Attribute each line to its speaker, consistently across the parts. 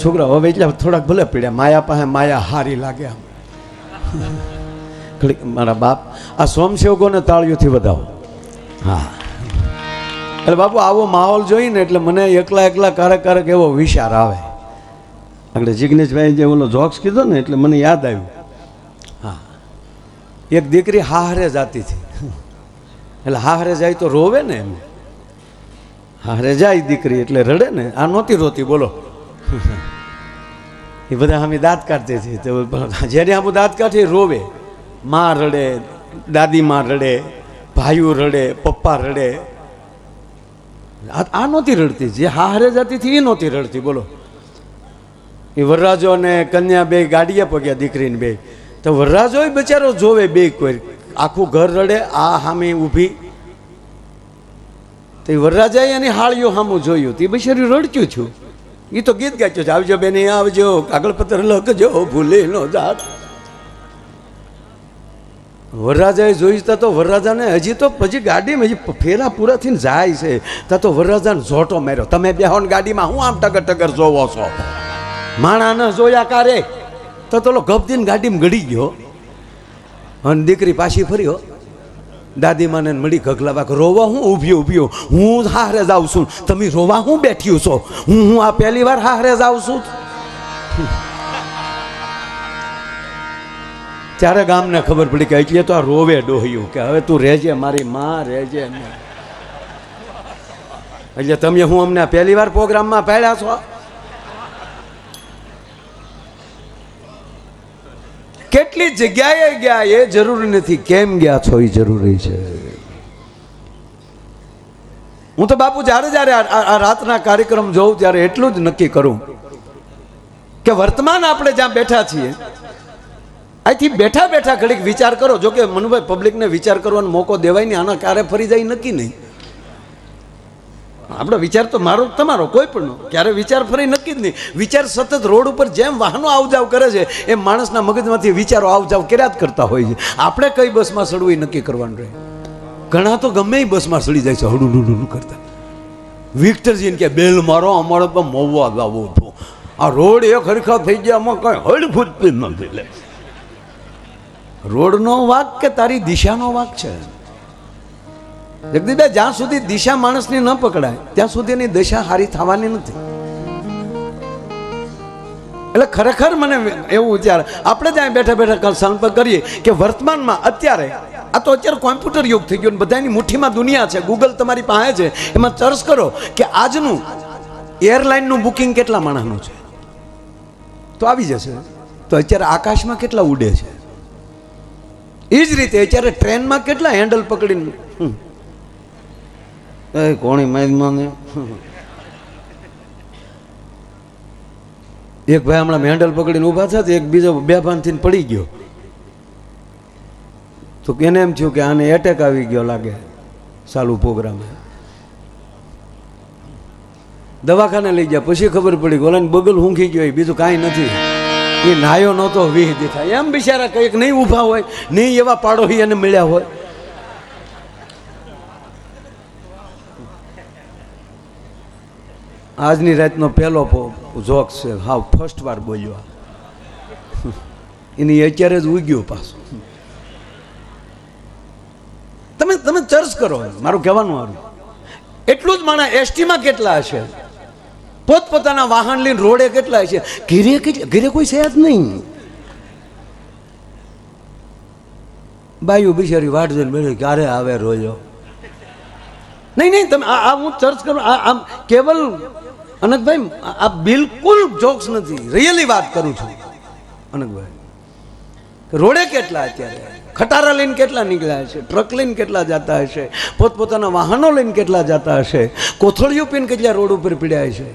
Speaker 1: છોકરા હવે એટલે થોડાક ભલે પીડ્યા, માયા પાસે માયા હારી લાગે આમ. મારા બાપ આ સ્વયંસેવકોને તાળીઓથી વધાવો. હા એટલે બાપુ આવો માહોલ જોઈને એટલે મને એકલા એકલા ક્યારેક એવો વિચાર આવે. એટલે જિગ્નેશભાઈ જે ઓલો જોક્સ કીધો ને એટલે મને યાદ આવ્યું. હા, એક દીકરી હાહરે જાતી હતી. એટલે હાહરે જાય તો રોવે ને, એમ હાહરે જાય દીકરી એટલે રડે ને. આ નહોતી રોતી, બોલો. એ બધા અમે દાંત કાઢતી હતી. તો જ્યારે આમ દાંત કાઢી રોવે, માં રડે, દાદી માં રડે, ભાઈઓ રડે, પપ્પા રડે. આ નહોતી રડતી, જે હાહરે જતી હતી એ નહોતી રડતી, બોલો. એ વરરાજો અને કન્યા બે ગાડીએ પગ્યા, દીકરીને બે. તો વરરાજો બચારો જોવે બે, કોઈ આખું ઘર રડે, આ સામે ઊભી. તો એ વરરાજાએ એની હાળીઓ સામું જોયું, તે બિચારી રડક્યું છું. એ તો ગીત ગાચ્યું છે, આવજો બેન આવજો, કાગળ પત્ર લખજો, ભૂલી નો જાત. વરરાજાએ જોઈતા તો વરરાજાને હજી ગાડીમાં હજી ફેરા પૂરા થઈને જાય છે, ત્યાં તો વરરાજાને ઝોટો માર્યો. તમે બેહો ને ગાડીમાં હું આમ ટગર જોવો છો, માણા ન જોયા કારે. તો ગભદીને ગાડીમાં ગળી ગયો અને દીકરી પાછી ફર્યો. દાદીમાને મળી ગગલાવા, રોવા હું ઊભ્યો, હું હારે જાઉં છું, તમે રોવા હું બેઠ્યું છો, હું આ પહેલી વાર હારે જાઉં છું. ત્યારે ગામને ખબર પડી કે એટલે તો આ રોવે ડોહ્યું કે હવે તું રહેજે, મારી માં રહેજે. એટલે તમે હું અમને પહેલી વાર પ્રોગ્રામમાં પાડ્યા છો. કેટલી જગ્યાએ ગયા એ જરૂરી નથી, કેમ ગયા છો એ જરૂરી છે. હું તો બાપુ જ્યારે આ રાતના કાર્યક્રમ જોઉં ત્યારે એટલું જ નક્કી કરું કે વર્તમાન આપણે જ્યાં બેઠા છીએ, અહીંથી બેઠા ઘડીક વિચાર કરો. જો કે મનુભાઈ, પબ્લિકને વિચાર કરવાનો મોકો દેવાય નહીં, આના ક્યારે ફરી જાય નક્કી નહીં. આપણો વિચાર તો મારો તમારો કોઈ પણ ક્યારે વિચાર ફરી નક્કી જ નહીં. વિચાર સતત રોડ ઉપર જેમ વાહનો આવજાવ કરે છે એમ માણસના મગજમાંથી વિચારો આવજાવ કર્યા જ કરતા હોય છે. આપણે કઈ બસમાં ચડવું એ નક્કી કરવાનું રહે. ઘણા તો ગમે એ બસમાં ચડી જાય છે હડું કરતા. વિક્ટરજીને કે બેલ મારો, અમારે તો મવવા જવું હતું, આ રોડ એક હરખા થઈ ગયા, આમાં કઈ હળફૂટતી નથી. લે, રોડનો વાંક કે તારી દિશાનો વાંક છે? જગદીશભાઈ, જ્યાં સુધી દિશા માણસની ન પકડાય ત્યાં સુધી એની દશા હારી થવાની નથી. એટલે ખરેખર મને એવું વિચાર, આપણે ત્યાં બેઠા સંપર્ક કરીએ કે વર્તમાનમાં અત્યારે કોમ્પ્યુટર યુગ થઈ ગયો, બધાની મુઠ્ઠીમાં દુનિયા છે, ગૂગલ તમારી પાસે છે, એમાં સર્ચ કરો કે આજનું એરલાઇનનું બુકિંગ કેટલા માણસનું છે તો આવી જશે. તો અત્યારે આકાશમાં કેટલા ઉડે છે, એ જ રીતે અત્યારે ટ્રેનમાં કેટલા હેન્ડલ પકડીને કોણી માઇનમાં. એક ભાઈ હમણાં હેન્ડલ પકડીને ઊભા થયા, એક બીજો બેભાનથી પડી ગયો. તો એને એમ થયું કે આને એટેક આવી ગયો લાગે ચાલુ પ્રોગ્રામે. દવાખાને લઈ ગયા, પછી ખબર પડી ગોલાને બગલ ઊંઘી ગયો, બીજું કાંઈ નથી. એ નાયો નહોતો 20 દી થાય. એમ બિચારા કંઈક નહીં ઊભા હોય, નહીં એવા પાડોશી એને મળ્યા હોય. આજની રાતનો પહેલો જોક છે, હાવ ફર્સ્ટ વાર બોલ્યો. એની અત્યારે જ ઉગ્યો પાછું. તમે ચર્ચ કરો, મારું કહેવાનું સારું. એટલું જ માણસ એસટીમાં કેટલા હશે, પોતપોતાના વાહન લઈને રોડે કેટલા હશે, ઘરે કોઈ છે જ નહીં. બાયું બિચારી વાટ જોઈને બેઠી, ક્યારે આવે રોજો. નહીં તમે આ હું ચર્ચ કરું, આમ કેવલ અનકભાઈ આ બિલકુલ જોક્સ નથી, રિયલી વાત કરું છું. અનકભાઈ, રોડે કેટલા અત્યારે ખટારા લઈને કેટલા નીકળ્યા હશે, ટ્રક લઈને કેટલા જતા હશે, પોતપોતાના વાહનો લઈને કેટલા જતા હશે, કોથળીઓ પીને કેટલા રોડ ઉપર પીડ્યા હશે.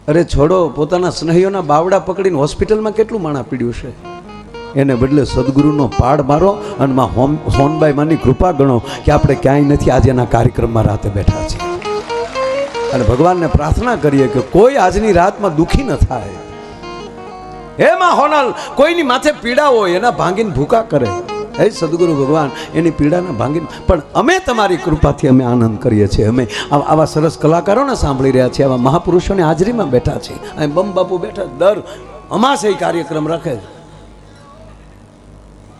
Speaker 1: અરે છોડો, પોતાના સ્નેહીઓના બાવડા પકડીને હોસ્પિટલમાં કેટલું માણા પીડ્યું છે. એને બદલે સદગુરુનો પાડ મારો અને સોનબાઈ માની કૃપા ગણો કે આપણે ક્યાંય નથી આજે એના કાર્યક્રમમાં રાતે બેઠા છીએ. અને ભગવાનને પ્રાર્થના કરીએ કે કોઈ આજની રાતમાં દુઃખી ન થાય. એમાં હોનલ કોઈની માથે પીડા હોય એના ભાંગીને ભૂકા કરે. હે સદગુરુ ભગવાન એની પીડાને ભાંગીને પણ અમે તમારી કૃપાથી અમે આનંદ કરીએ છીએ. અમે આવા સરસ કલાકારોને સાંભળી રહ્યા છીએ, આવા મહાપુરુષોની હાજરીમાં બેઠા છીએ. અહીં બમ બાપુ બેઠા દર અમાસે કાર્યક્રમ રાખે છે.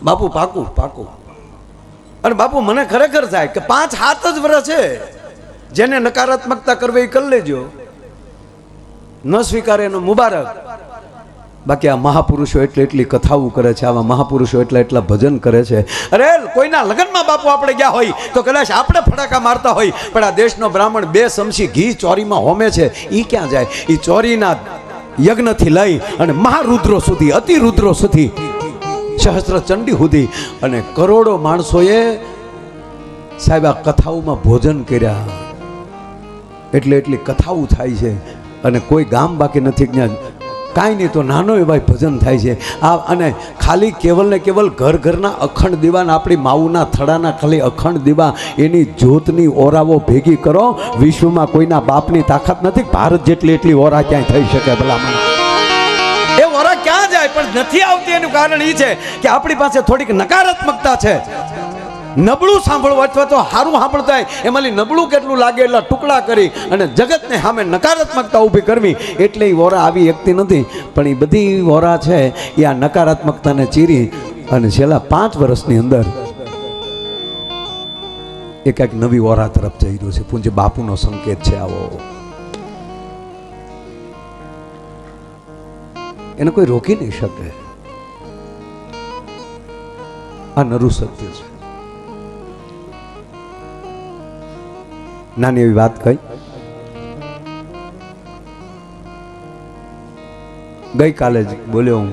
Speaker 1: બાપુ પાકું પાકું. અને બાપુ મને ખરેખર થાય કે 5-7 જ વર્ષ છે, જેને નકારાત્મકતા કરવી એ કરી લેજો, ન સ્વીકારે એનો મુબારક. બાકી આ મહાપુરુષો એટલી કથાઓ કરે છે, આવા મહાપુરુષો એટલા ભજન કરે છે. અરે કોઈના લગ્નમાં બાપુ આપણે ગયા હોય તો કદાચ આપણે ફટાકા મારતા હોય, પણ આ દેશનો બ્રાહ્મણ 2 ચમચી ઘી ચોરીમાં હોમે છે, એ ક્યાં જાય? એ ચોરીના યજ્ઞથી લઈ અને મહારુદ્રો સુધી, અતિરુદ્રો સુધી, સહસ્ત્ર ચંડી સુધી, અને કરોડો માણસોએ સાહેબ આ કથાઓમાં ભોજન કર્યા. એટલી કથાઓ થાય છે અને કોઈ ગામ બાકી નથી જ્યાં કાંઈ નહીં તો નાનો એવા ભજન થાય છે. આ અને ખાલી કેવલ ને કેવલ ઘરના અખંડ દીવાના, આપણી માઉના થડાના ખાલી અખંડ દીવા, એની જ્યોતની ઓરાઓ ભેગી કરો. વિશ્વમાં કોઈના બાપની તાકાત નથી, ભારત જેટલી એટલી ઓરા ક્યાંય થઈ શકે ભલામણ. એ ઓરા ક્યાં જાય પણ નથી આવતી, એનું કારણ એ છે કે આપણી પાસે થોડીક નકારાત્મકતા છે. નબળું સાંભળવું અથવા તો સારું સાંભળતા હોય એમાંથી નબળું કેટલું લાગે એટલા ટુકડા કરી અને જગતને સામે નકારાત્મકતા ઊભી કરવી, એટલે એ વોરા આવી શકતી નથી. પણ એ બધી વોરા છે એ આ નકારાત્મકતાને ચીરી અને છેલ્લા 5 વર્ષની અંદર એ કંઈક નવી વોરા તરફ જઈ રહ્યું છે. પૂજ્ય બાપુનો સંકેત છે આવો. એને કોઈ રોકી નહીં શકે. આ નરું સત્ય છે. નાની એવી વાત કહી. ગઈકાલે જ બોલ્યો હું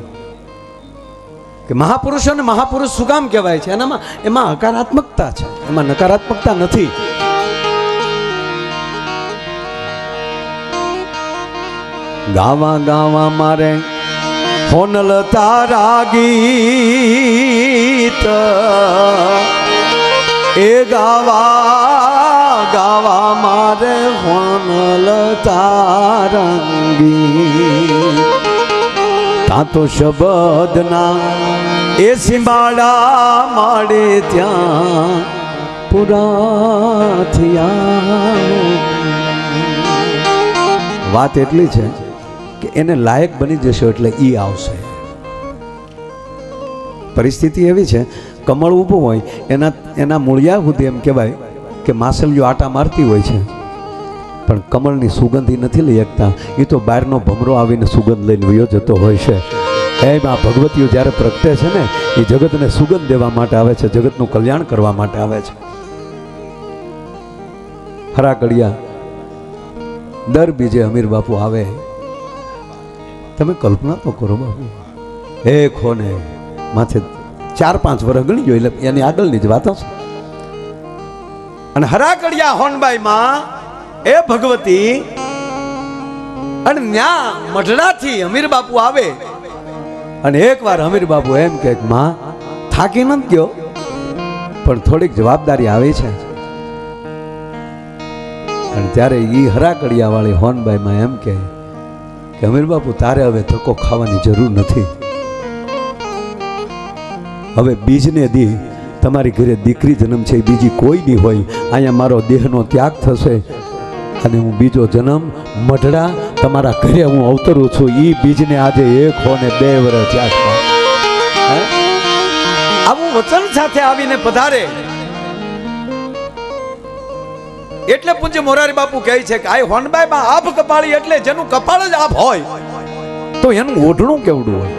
Speaker 1: કે મહાપુરુષોને મહાપુરુષ શું કામ કહેવાય છે? એમાં હકારાત્મકતા છે, એમાં નકારાત્મકતા નથી. ગાવા ગાવા મારે હોનલ તારા ગીત, એ ગાવા મારે હોનલ તારંગી. તા તો શબ્દના એ સિંબાડા માડે ત્યાં પૂરા થયા. વાત એટલી છે કે એને લાયક બની જશો એટલે ઈ આવશે. પરિસ્થિતિ એવી છે, કમળ ઊભું હોય એના મૂળિયા સુધી એમ કહેવાય કે માસલીઓ આટા મારતી હોય છે, પણ કમળની સુગંધી નથી લઈ શકતા. એ તો બહારનો ભમરો આવીને સુગંધ લઈને વયો જતો હોય છે. એમ આ ભગવતીઓ જ્યારે પ્રગટે છે ને, એ જગતને સુગંધ દેવા માટે આવે છે, જગતનું કલ્યાણ કરવા માટે આવે છે. હરા કડિયા દર બીજે અમીર બાપુ આવે. તમે કલ્પના તો કરો બાપુ, એક હોને માથે 4-5 વર્ષ ગણી ગયો, એટલે એની આગળની જ વાત હશે. અને હરાકડિયા હોનબાઈમાં એ ભગવતી અને ન્યા મઢડાથી અમીર બાપુ આવે. અને એકવાર અમીર બાપુ એમ કે માં થાકી નથી ગયો, પણ થોડીક જવાબદારી આવી છે. અને ત્યારે ઈ હરાકડિયા વાળી હોનબાઈમાં એમ કે અમીર બાપુ તારે હવે ધક્કો ખાવાની જરૂર નથી. હવે બીજને દી તમારી ઘરે દીકરી જન્મ છે, બીજી કોઈ નહીં હોય. અહીંયા મારો દેહનો ત્યાગ થશે અને હું બીજો જન્મ મઢડા તમારા ઘરે હું અવતરું છું. એ બીજને આજે 1 ને 2 વર્ષ થયા છે. આવું વચન સાથે આવીને પધારે એટલે પૂજ્ય મોરારી બાપુ કહે છે કે આ હોનબાઈમાં આભ કપાળી, એટલે જેનું કપાળ જ આભ હોય તો એનું ઓઢણું કેવડું હોય.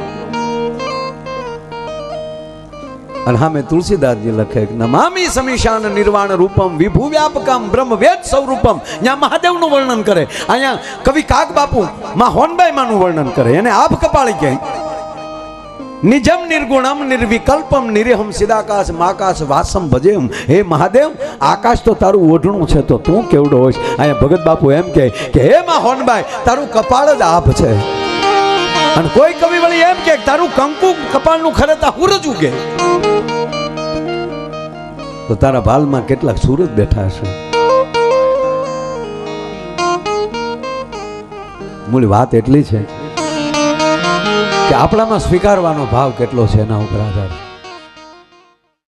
Speaker 1: અને હા મેં તુલસીદાસજી લખે નમામી સમીશાન નિર્વાણ રૂપમ વિભુ વ્યાપકમ બ્રહ્મ વેદ સ્વરૂપમ. ત્યાં મહાદેવનું વર્ણન કરે, અહીંયા કવિ કાગ બાપુ માં હોનબાઈમાંનું વર્ણન કરે. એને આભ કપાળી કહે. નિજમ નિર્ગુણમ નિર્વિકલ્પમ નિરેહમ સિદાકાશ માકાશ વાસમ ભજેમ. હે મહાદેવ, આકાશ તો તારું ઓઢણું છે, તો તું કેવડો હોઈશ. અહીંયા ભગત બાપુ એમ કહે કે હે માં હોનબાઈ, તારું કપાળ જ આભ છે. અને કોઈ કવિ વળી એમ કે તારું કંકુ કપાળનું ખરેતા હુરજ ઉગે. તો તારા ભાલમાં કેટલાક સૂરજ બેઠા હશે. મૂળ વાત એટલી છે કે આપણામાં સ્વીકારવાનો ભાવ કેટલો છે એના ઉપર આધાર.